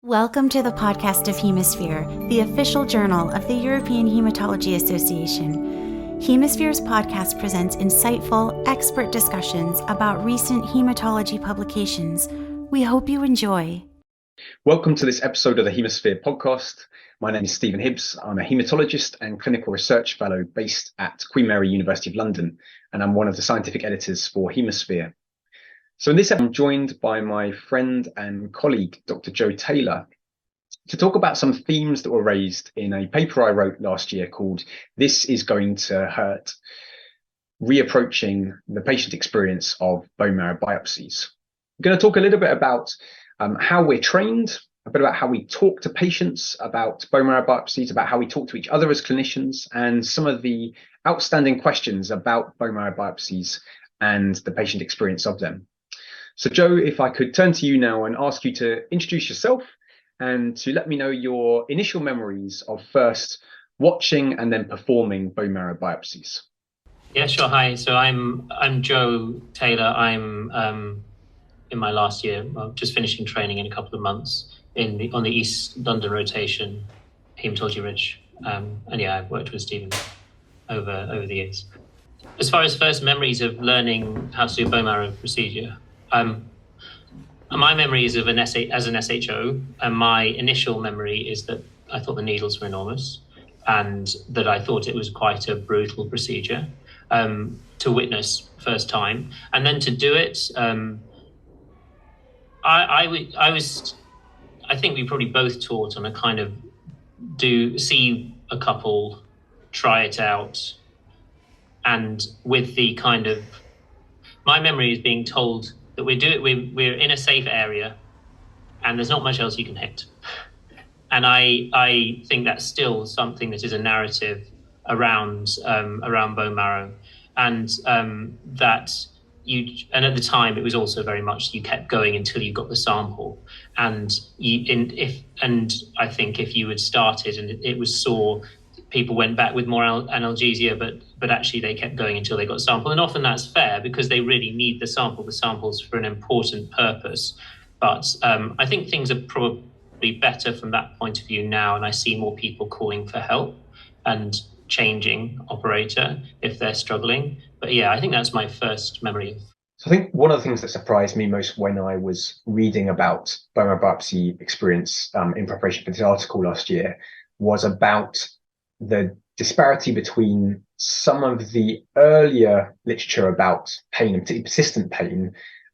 Welcome to the podcast of HemaSphere, the official journal of the European Hematology Association. HemaSphere's podcast presents insightful, expert discussions about recent hematology publications. We hope you enjoy. Welcome to this episode of the HemaSphere podcast. My name is Stephen Hibbs. I'm a hematologist and clinical research fellow based at Queen Mary University of London, and I'm one of the scientific editors for HemaSphere. So in this episode, I'm joined by my friend and colleague, Dr. Joe Taylor, to talk about some themes that were raised in a paper I wrote last year called "This is Going to Hurt: Reapproaching the Patient Experience of Bone Marrow Biopsies." I'm going to talk a little bit about how we're trained, a bit about how we talk to patients about bone marrow biopsies, about how we talk to each other as clinicians, and some of the outstanding questions about bone marrow biopsies and the patient experience of them. So Joe, if I could turn to you now and ask you to introduce yourself and to let me know your initial memories of first watching and then performing bone marrow biopsies. Yeah, sure. Hi. So I'm Joe Taylor. I'm in my last year, just finishing training in a couple of months on the East London rotation, hematology rich. And yeah, I've worked with Stephen over the years. As far as first memories of learning how to do a bone marrow procedure, my memory is of as an SHO, and my initial memory is that I thought the needles were enormous and that I thought it was quite a brutal procedure to witness first time. And then to do it, I think we probably both taught on a kind of see a couple, try it out, and with the kind of, my memory is being told that we're in a safe area and there's not much else you can hit. And I think that's still something that is a narrative around bone marrow, and and at the time it was also very much you kept going until you got the sample, and I think if you had started and it was sore, people went back with more analgesia, but actually they kept going until they got a sample. And often that's fair because they really need the sample. The sample's for an important purpose. But I think things are probably better from that point of view now, and I see more people calling for help and changing operator if they're struggling. But yeah, I think that's my first memory. So I think one of the things that surprised me most when I was reading about bone marrow biopsy experience in preparation for this article last year was about the disparity between some of the earlier literature about pain, and particularly persistent pain,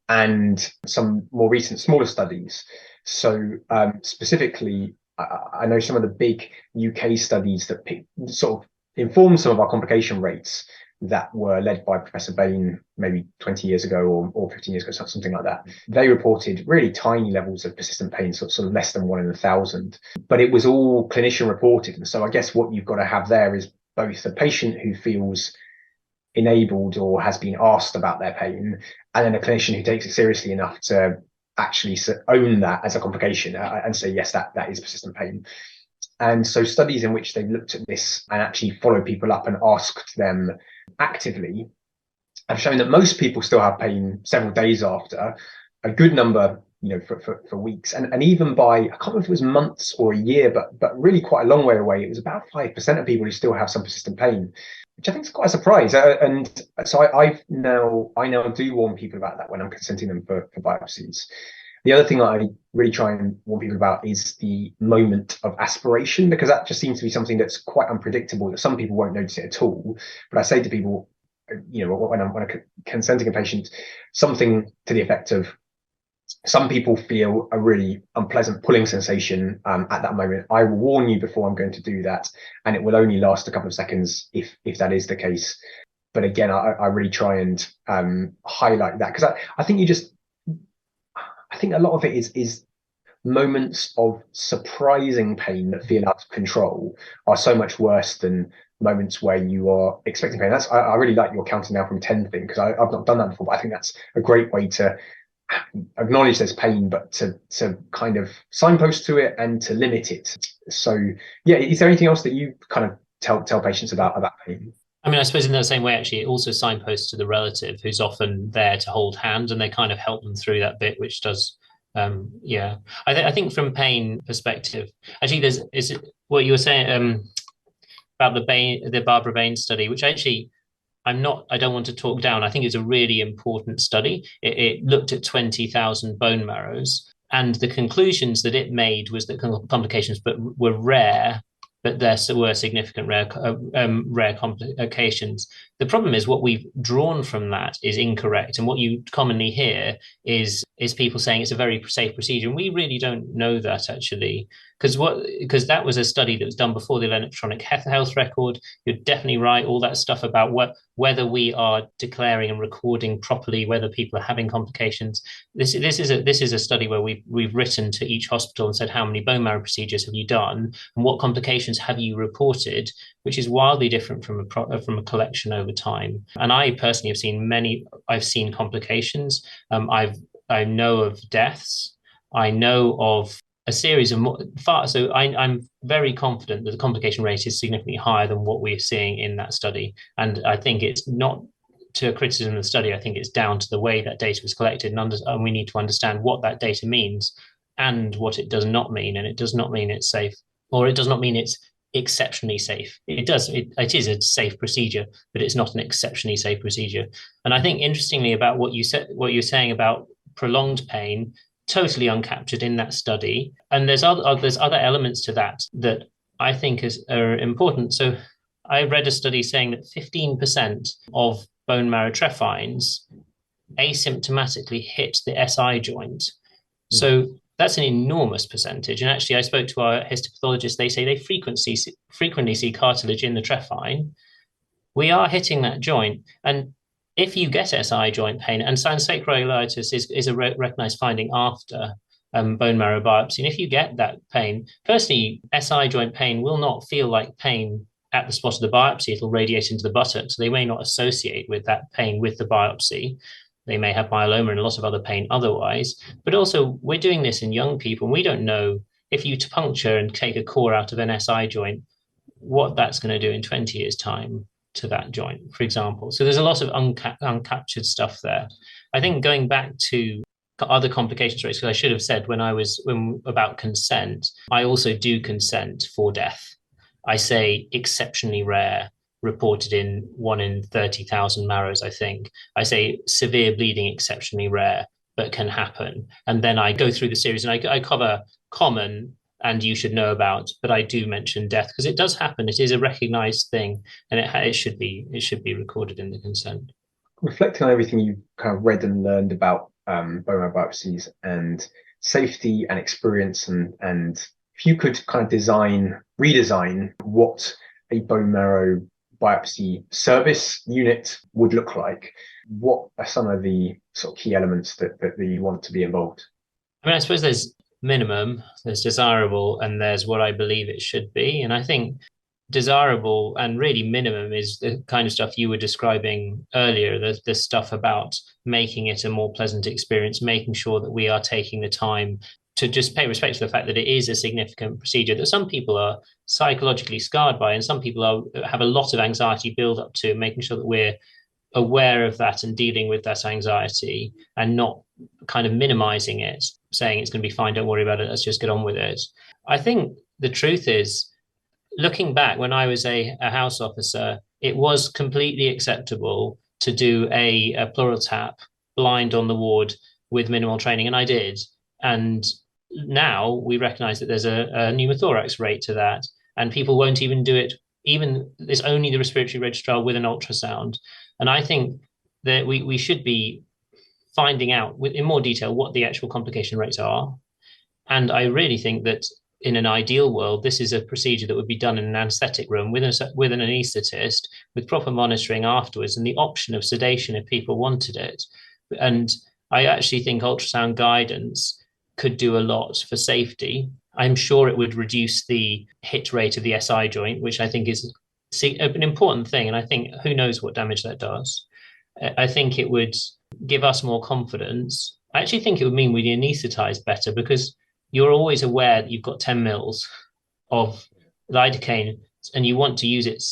and some more recent smaller studies. So specifically, I know some of the big UK studies that sort of inform some of our complication rates that were led by Professor Bain maybe 20 years ago or 15 years ago, something like that. They reported really tiny levels of persistent pain, sort of less than 1 in 1,000, but it was all clinician reported. And so I guess what you've got to have there is both a patient who feels enabled or has been asked about their pain, and then a clinician who takes it seriously enough to actually own that as a complication and say, yes, that is persistent pain. And so studies in which they've looked at this and actually followed people up and asked them actively have shown that most people still have pain several days after, a good number, for weeks, and even by, I can't remember if it was months or a year, but really quite a long way away. It was about 5% of people who still have some persistent pain, which I think is quite a surprise. And so I now do warn people about that when I'm consenting them for biopsies. The other thing I really try and warn people about is the moment of aspiration, because that just seems to be something that's quite unpredictable, that some people won't notice it at all. But I say to people, when I'm consenting a patient, something to the effect of, some people feel a really unpleasant pulling sensation at that moment. I will warn you before I'm going to do that, and it will only last a couple of seconds if that is the case. But again, I really try and highlight that, because I think I think a lot of it is moments of surprising pain that feel out of control are so much worse than moments where you are expecting pain. I really like your counting down from 10 thing, because I've not done that before, but I think that's a great way to acknowledge there's pain, but to kind of signpost to it and to limit it. So yeah, is there anything else that you kind of tell patients about pain? I mean, I suppose in the same way, actually, it also signposts to the relative who's often there to hold hand, and they kind of help them through that bit, which does Yeah, I think from pain perspective, actually, is what you were saying about the Barbara Bain study, which actually I don't want to talk down. I think it's a really important study. It looked at 20,000 bone marrows, and the conclusions that it made was that complications were rare, but there were significant rare complications. The problem is what we've drawn from that is incorrect, and what you commonly hear is people saying it's a very safe procedure, and we really don't know that actually, because that was a study that was done before the electronic health record. You're definitely right. All that stuff about whether we are declaring and recording properly whether people are having complications. This is a study where we've written to each hospital and said, how many bone marrow procedures have you done and what complications have you reported, which is wildly different from a collection over time. And I personally have seen I've seen complications. I know of deaths. I know of a series of so I'm very confident that the complication rate is significantly higher than what we're seeing in that study. And I think it's not to a criticism of the study. I think it's down to the way that data was collected, and we need to understand what that data means and what it does not mean. And it does not mean it's safe, or it does not mean it's exceptionally safe. It is a safe procedure, but it's not an exceptionally safe procedure. And I think interestingly about what you're saying about prolonged pain, totally uncaptured in that study. And there's other elements to that I think are important. So I read a study saying that 15% of bone marrow trephines asymptomatically hit the SI joint. So that's an enormous percentage. And actually, I spoke to our histopathologists. They say they frequently see cartilage in the trephine. We are hitting that joint. And if you get SI joint pain, and sacroiliitis is a recognized finding after bone marrow biopsy, and if you get that pain, firstly, SI joint pain will not feel like pain at the spot of the biopsy. It'll radiate into the buttocks. So they may not associate with that pain with the biopsy. They may have myeloma and a lot of other pain otherwise. But also, we're doing this in young people, and we don't know if you puncture and take a core out of an SI joint, what that's going to do in 20 years' time to that joint, for example. So there's a lot of uncaptured stuff there. I think going back to other complications rates, because I should have said about consent, I also do consent for death. I say exceptionally rare, reported in 1 in 30,000 marrows, I think. I say severe bleeding, exceptionally rare, but can happen. And then I go through the series and I cover common and you should know about, but I do mention death because it does happen. It is a recognized thing, and it should be recorded in the consent. Reflecting on everything you've kind of read and learned about bone marrow biopsies and safety and experience, and if you could kind of redesign what a bone marrow biopsy service unit would look like, what are some of the sort of key elements that you want to be involved? I mean, I suppose there's minimum, there's desirable, and there's what I believe it should be. And I think desirable and really minimum is the kind of stuff you were describing earlier, the stuff about making it a more pleasant experience, making sure that we are taking the time to just pay respect to the fact that it is a significant procedure that some people are psychologically scarred by, and some people have a lot of anxiety build up to, making sure that we're aware of that and dealing with that anxiety and not kind of minimizing it, saying it's going to be fine, don't worry about it, let's just get on with it. I think the truth is, looking back, when I was a house officer, it was completely acceptable to do a pleural tap blind on the ward with minimal training, and I did. And now we recognize that there's a pneumothorax rate to that, and people won't even do it. Even it's only the respiratory registrar with an ultrasound. And I think that we should be finding out in more detail what the actual complication rates are. And I really think that in an ideal world, this is a procedure that would be done in an anesthetic room with an anaesthetist, with proper monitoring afterwards, and the option of sedation if people wanted it. And I actually think ultrasound guidance could do a lot for safety. I'm sure it would reduce the hit rate of the SI joint, which I think is an important thing. And I think who knows what damage that does. I think it would give us more confidence. I actually think it would mean we anesthetize better, because you're always aware that you've got 10 mils of lidocaine and you want to use it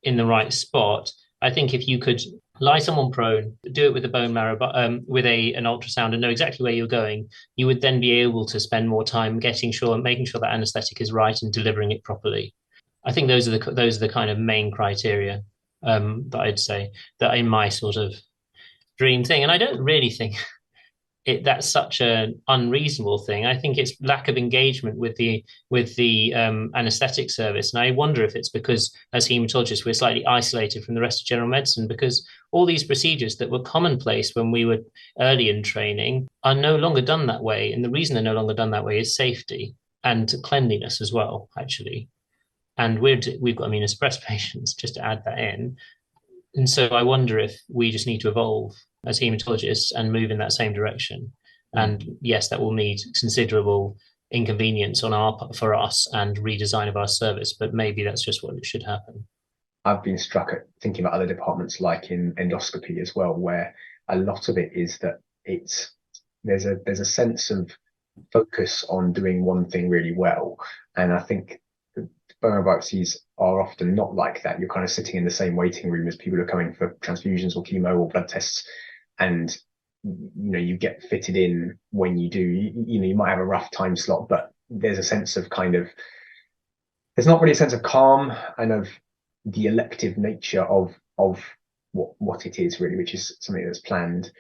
in the right spot. I think if you could lie someone prone, do it with a bone marrow, but with an ultrasound, and know exactly where you're going, you would then be able to spend more time making sure that anaesthetic is right and delivering it properly. I think those are the kind of main criteria that I'd say that in my sort of dream thing. And I don't really think that's such an unreasonable thing. I think it's lack of engagement with the anaesthetic service, and I wonder if it's because as hematologists we're slightly isolated from the rest of general medicine, because all these procedures that were commonplace when we were early in training are no longer done that way, and the reason they're no longer done that way is safety and cleanliness as well, actually. And we've got immunosuppressed patients, just to add that in. And so I wonder if we just need to evolve as hematologists and move in that same direction. And yes, that will need considerable inconvenience for us and redesign of our service, but maybe that's just what should happen. I've been struck at thinking about other departments like in endoscopy as well, where a lot of it is that there's a sense of focus on doing one thing really well. And I think bone marrow biopsies are often not like that. You're kind of sitting in the same waiting room as people who are coming for transfusions or chemo or blood tests, and you get fitted in when you do. You might have a rough time slot, but there's a sense of there's not really a sense of calm and of the elective nature of what it is really, which is something that's planned.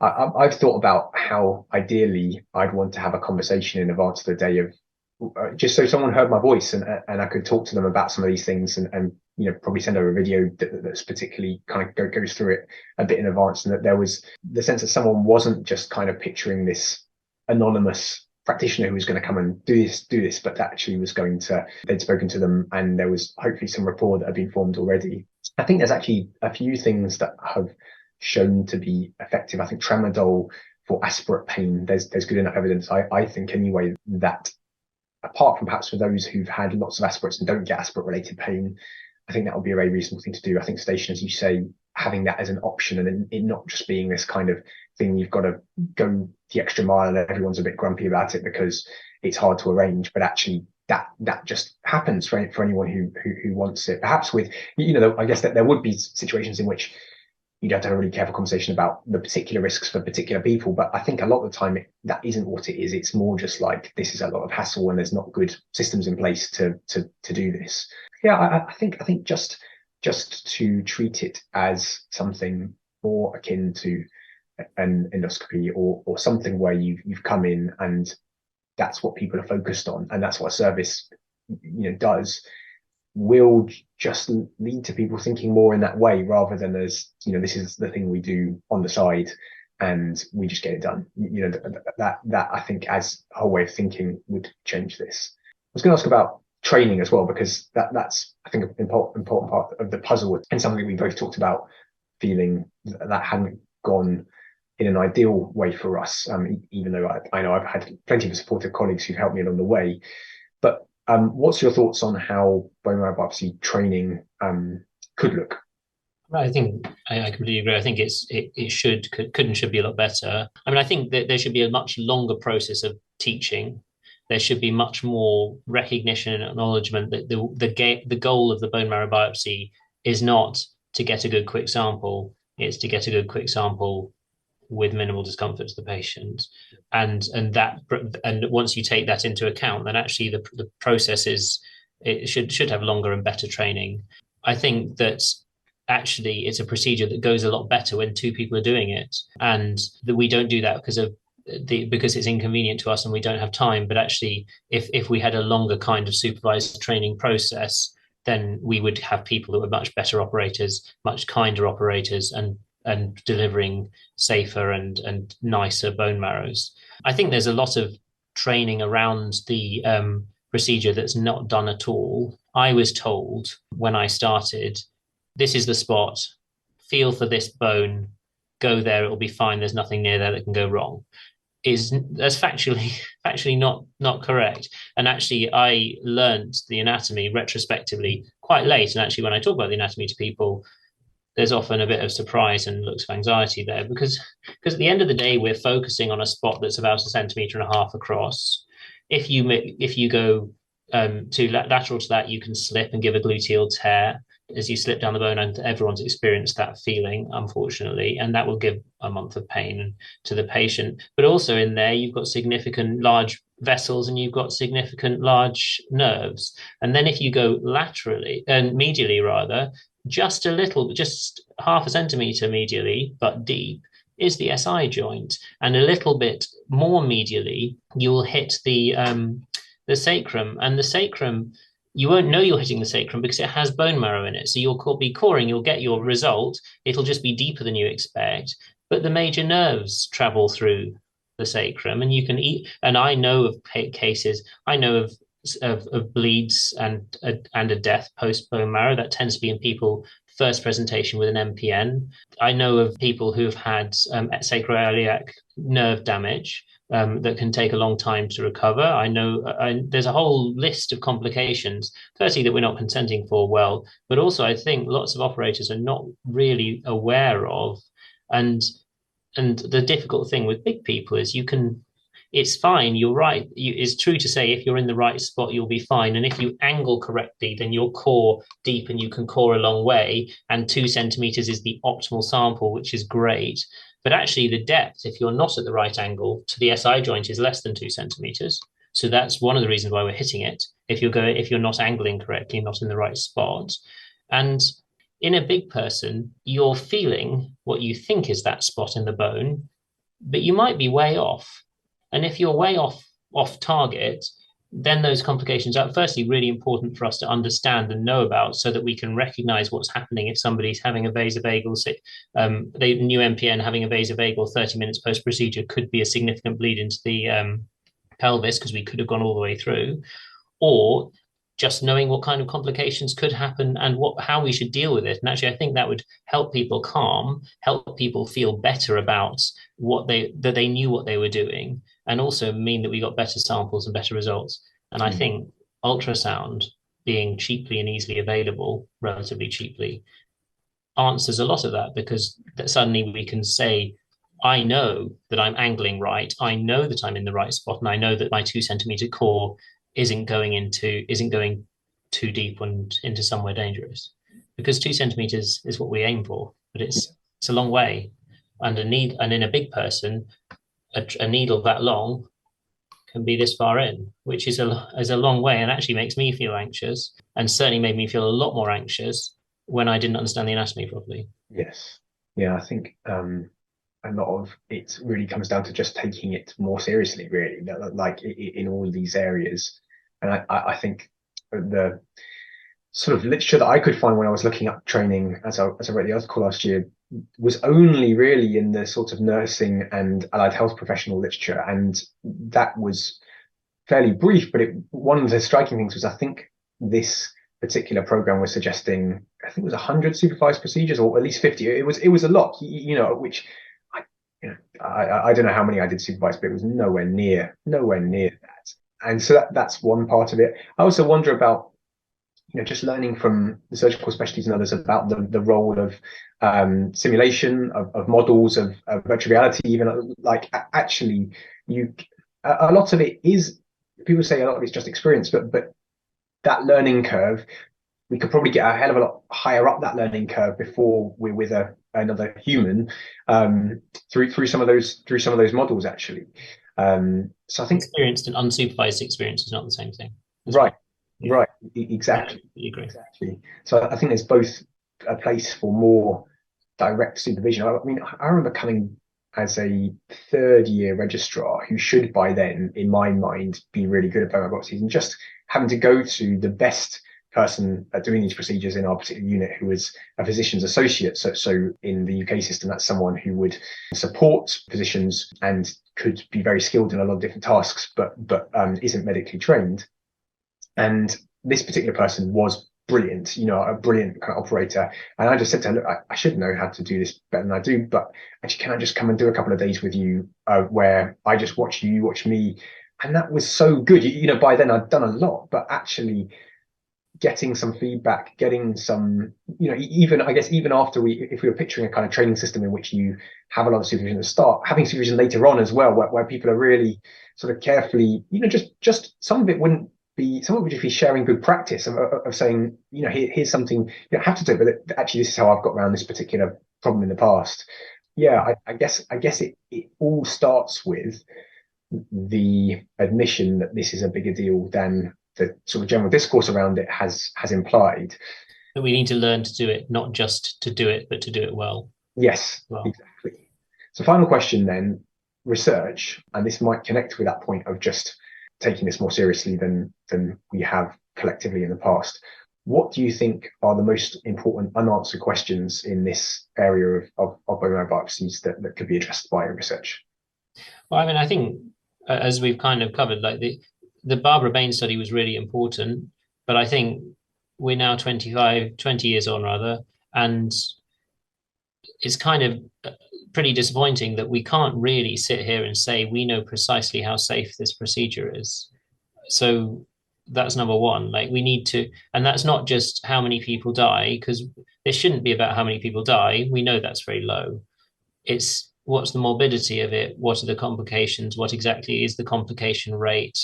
I've thought about how ideally I'd want to have a conversation in advance of the day of just so someone heard my voice and I could talk to them about some of these things and probably send over a video that's particularly kind of goes through it a bit in advance, and that there was the sense that someone wasn't just kind of picturing this anonymous practitioner who was going to come and do this, but actually they'd spoken to them and there was hopefully some rapport that had been formed already. I think there's actually a few things that have shown to be effective. I think tramadol for aspirate pain, there's good enough evidence, I think anyway, that apart from perhaps for those who've had lots of aspirates and don't get aspirate related pain, I think that would be a very reasonable thing to do. I think sedation, as you say, having that as an option and it not just being this kind of thing you've got to go the extra mile and everyone's a bit grumpy about it because it's hard to arrange, but actually that just happens for anyone who wants it. Perhaps with, I guess that there would be situations in which you'd have to have a really careful conversation about the particular risks for particular people. But I think a lot of the time that isn't what it is. It's more just like, this is a lot of hassle and there's not good systems in place to do this. Yeah, I think just to treat it as something more akin to an endoscopy or something where you've come in and that's what people are focused on and that's what a service does, will just lead to people thinking more in that way rather than as, this is the thing we do on the side and we just get it done. That I think as a whole way of thinking would change this. I was going to ask about training as well, because that's I think an important part of the puzzle and something we both talked about, feeling that hadn't gone in an ideal way for us, even though I know I've had plenty of supportive colleagues who've helped me along the way. But what's your thoughts on how bone marrow biopsy training could look? I think I completely agree. I think it could and should be a lot better. I think that there should be a much longer process of teaching. There should be much more recognition and acknowledgement that the goal of the bone marrow biopsy is not to get a good quick sample. It's to get a good quick sample with minimal discomfort to the patient, and once you take that into account, then actually the process should have longer and better training. I think that actually it's a procedure that goes a lot better when two people are doing it, and that we don't do that because it's inconvenient to us and we don't have time. But actually, if we had a longer kind of supervised training process, then we would have people that were much better operators, much kinder operators, and delivering safer and nicer bone marrows. I think there's a lot of training around the procedure that's not done at all. I was told when I started, this is the spot, feel for this bone, go there, it'll be fine, there's nothing near there that can go wrong. That's factually not correct. And actually, I learned the anatomy retrospectively quite late. And actually, when I talk about the anatomy to people, there's often a bit of surprise and looks of anxiety there because at the end of the day, we're focusing on a spot that's about 1.5 centimeters across. If you go too lateral to that, you can slip and give a gluteal tear. as you slip down the bone, and everyone's experienced that feeling, unfortunately, and that will give a month of pain to the patient. But also in there, you've got significant large vessels and you've got significant large nerves. And then if you go laterally and medially rather, just a little, just half a centimeter medially, but deep, is the SI joint, and a little bit more medially, you'll hit the sacrum, and the sacrum, you won't know you're hitting the sacrum because it has bone marrow in it. So you'll be coring, you'll get your result. It'll just be deeper than you expect. But the major nerves travel through the sacrum, and you can eat. And I know of cases, I know of bleeds and a death post bone marrow. That tends to be in people first presentation with an MPN. I know of people who've had sacroiliac nerve damage. That can take a long time to recover. I know there's a whole list of complications, firstly, that we're not consenting for well, but also I think lots of operators are not really aware of. And the difficult thing with big people is it's fine, you're right. It's true to say if you're in the right spot, you'll be fine. And if you angle correctly, then you'll core deep and you can core a long way. And 2 centimeters is the optimal sample, which is great. But actually the depth, if you're not at the right angle to the SI joint, is less than 2 centimeters. So that's one of the reasons why we're hitting it. If you're not angling correctly, not in the right spot. And in a big person, you're feeling what you think is that spot in the bone, but you might be way off. And if you're way off target, then those complications are firstly really important for us to understand and know about, so that we can recognize what's happening if somebody's having a vasovagal, the new MPN having a vasovagal 30 minutes post procedure could be a significant bleed into the pelvis, because we could have gone all the way through, or just knowing what kind of complications could happen and how we should deal with it. And actually, I think that would help people calm, help people feel better about that they knew what they were doing, and also mean that we got better samples and better results. And I think ultrasound being cheaply and easily available, relatively cheaply, answers a lot of that, because suddenly we can say, I know that I'm angling right, I know that I'm in the right spot, and I know that my 2 centimeter core isn't going too deep and into somewhere dangerous, because 2 centimeters is what we aim for, but it's a long way. And in a big person, a needle that long can be this far in, which is a long way, and actually makes me feel anxious, and certainly made me feel a lot more anxious when I didn't understand the anatomy properly. Yes. Yeah, I think a lot of it really comes down to just taking it more seriously, really, like in all these areas. And I think the sort of literature that I could find when I was looking up training, as I read the article last year, was only really in the sort of nursing and allied health professional literature. And that was fairly brief, but one of the striking things was, I think this particular program was suggesting, I think it was 100 supervised procedures, or at least 50. It was a lot, which I don't know how many I did supervise, but it was nowhere near that. And so that's one part of it. I also wonder about, just learning from the surgical specialties and others about the role of simulation, of models, of virtual reality, even like actually a lot of it is, people say a lot of it's just experience, but that learning curve, we could probably get a hell of a lot higher up that learning curve before we're with another human, through some of those models actually. So I think experienced and unsupervised experience is not the same thing. Right. Yeah. Right. Exactly. Exactly. So I think there's both a place for more direct supervision. I mean, I remember coming as a 3rd-year registrar who should by then, in my mind, be really good at biopsies, and just having to go to the best person at doing these procedures in our particular unit, who was a physician's associate. So in the UK system, that's someone who would support physicians and could be very skilled in a lot of different tasks, but isn't medically trained. And this particular person was brilliant, a brilliant kind of operator. And I just said to her, look, I should know how to do this better than I do, but actually, can I just come and do a couple of days with you where I just watch you watch me? And that was so good. By then I'd done a lot, but actually getting some feedback, getting some, even after if we were picturing a kind of training system in which you have a lot of supervision at the start, having supervision later on as well, where people are really sort of carefully, just some of it wouldn't be sharing good practice of saying, here's something you don't have to do, but actually this is how I've got around this particular problem in the past. Yeah, I guess it all starts with the admission that this is a bigger deal than the sort of general discourse around it has implied. That we need to learn to do it, not just to do it, but to do it well. Yes, exactly. So final question then, research, and this might connect with that point of just taking this more seriously than we have collectively in the past. What do you think are the most important unanswered questions in this area of bone marrow biopsies that could be addressed by research? Well, I mean, I think as we've kind of covered, like the Barbara Bain study was really important, but I think we're now 20 years on rather, and it's kind of pretty disappointing that we can't really sit here and say we know precisely how safe this procedure is. So that's number one. Like we need to, and that's not just how many people die, because this shouldn't be about how many people die. We know that's very low. It's what's the morbidity of it? What are the complications? What exactly is the complication rate?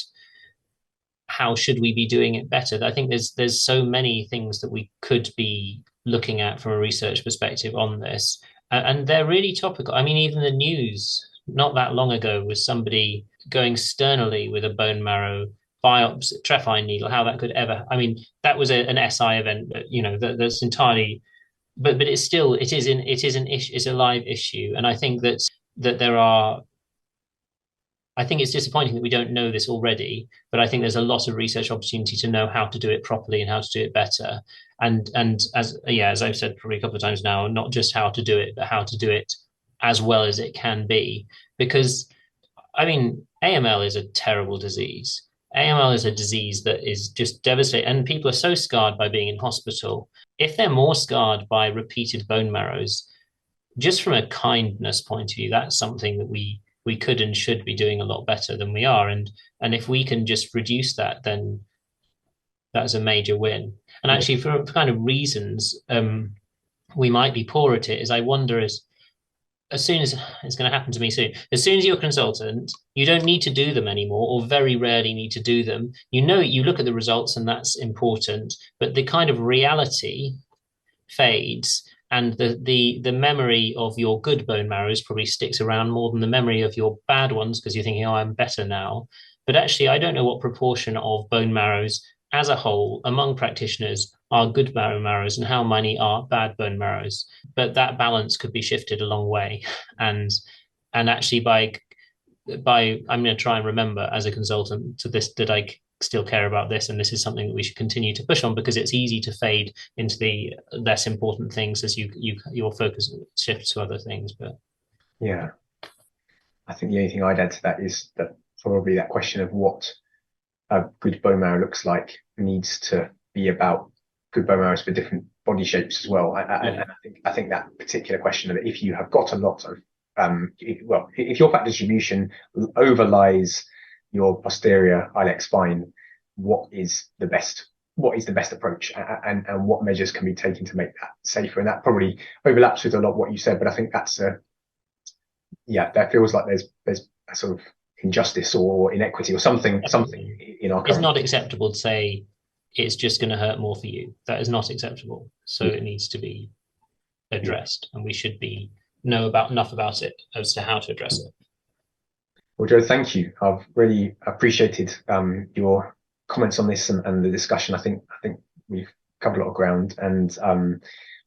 How should we be doing it better? I think there's so many things that we could be looking at from a research perspective on this. And they're really topical. I mean, even the news not that long ago was somebody going sternally with a bone marrow biopsy, trephine needle, how that could ever, I mean, that was an SI event, but that's entirely, but it is an issue, it's a live issue. And I think that there are, I think it's disappointing that we don't know this already, but I think there's a lot of research opportunity to know how to do it properly and how to do it better. And as I've said probably a couple of times now, not just how to do it, but how to do it as well as it can be. Because, I mean, AML is a terrible disease. AML is a disease that is just devastating, and people are so scarred by being in hospital. If they're more scarred by repeated bone marrows, just from a kindness point of view, that's something that we could and should be doing a lot better than we are. And if we can just reduce that, then that's a major win. And actually, for kind of reasons we might be poor at it, is I wonder as soon as it's going to happen to me soon, as soon as you're a consultant, you don't need to do them anymore, or very rarely need to do them. You look at the results and that's important, but the kind of reality fades. And the memory of your good bone marrows probably sticks around more than the memory of your bad ones, because you're thinking, oh, I'm better now. But actually, I don't know what proportion of bone marrows as a whole among practitioners are good bone marrows and how many are bad bone marrows. But that balance could be shifted a long way. And actually by I'm going to try and remember as a consultant to this that I still care about this, and this is something that we should continue to push on, because it's easy to fade into the less important things as your focus shifts to other things. But yeah, I think the only thing I'd add to that is that probably that question of what a good bone marrow looks like needs to be about good bone marrows for different body shapes as well. And I think that particular question of if you have got a lot of if your fat distribution overlies your posterior iliac spine, what is the best approach, and what measures can be taken to make that safer? And that probably overlaps with a lot of what you said, but I think that's that feels like there's a sort of injustice or inequity or something in our. It's not acceptable to say it's just going to hurt more for you. That is not acceptable. So it needs to be addressed, and we should know enough about it as to how to address it. Well, Joe, thank you. I've really appreciated your comments on this and the discussion. I think we've covered a lot of ground, and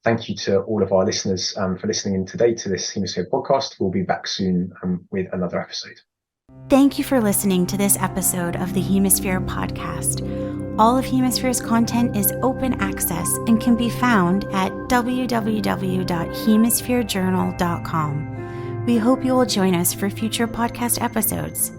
thank you to all of our listeners for listening in today to this HemaSphere podcast. We'll be back soon with another episode. Thank you for listening to this episode of the HemaSphere podcast. All of HemaSphere's content is open access and can be found at www.hemaspherejournal.com. We hope you will join us for future podcast episodes.